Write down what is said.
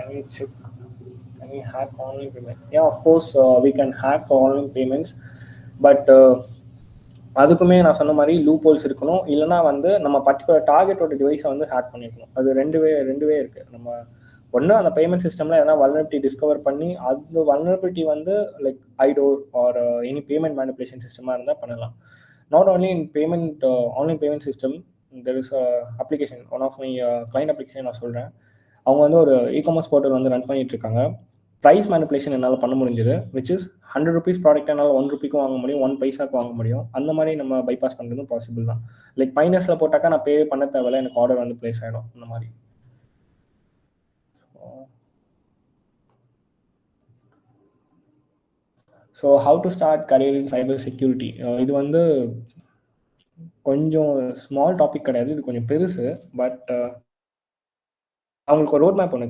Can we check? Can we hack online payment? Yeah, of course, we can hack online payments, but அதுக்குமே நான் சொன்ன மாதிரி loop holes இருக்கணும். இல்லைனா வந்து நம்ம பர்டிகுலர் டார்கெட்டோட டிவைஸை வந்து ஹேக் பண்ணிக்கணும். அது ரெண்டுவே இருக்குது. நம்ம ஒன்று அந்த பேமெண்ட் சிஸ்டமில் எதனா வல்னரபிலிட்டி டிஸ்கவர் பண்ணி அந்த வல்னரபிலிட்டி வந்து like IDOR or any payment manipulation சிஸ்டமாக இருந்தால் பண்ணலாம். Not only in payment online payment system, there is application, one of my client application நான் சொல்கிறேன். அவங்க வந்து ஒரு இ-காமர்ஸ் போர்ட்டல் வந்து ரன் பண்ணிட்டு இருக்காங்க. ப்ரைஸ் மேனிபுலேஷன் என்னால் பண்ண முடிஞ்சது, விச் இஸ் 100 rupees ப்ராடக்ட் என்னால் 1 rupeeக்கும் வாங்க முடியும், 1 பைசாக்கு வாங்க முடியும். அந்த மாதிரி நம்ம பைபாஸ் பண்ணுறதும் பாசிபிள் தான். லைக் பைனஸில் போட்டாக்கா நான் பே பண்ண தேவையில்ல, எனக்கு ஆர்டர் வந்து பிளேஸ் ஆகிடும். அந்த மாதிரி. So how to start career in cyber security, இது வந்து கொஞ்சம் ஸ்மால் டாபிக் கிடையாது, இது கொஞ்சம் பெருசு. பட் அவங்களுக்கு ஒரு ரோட் மேப் ஒன்று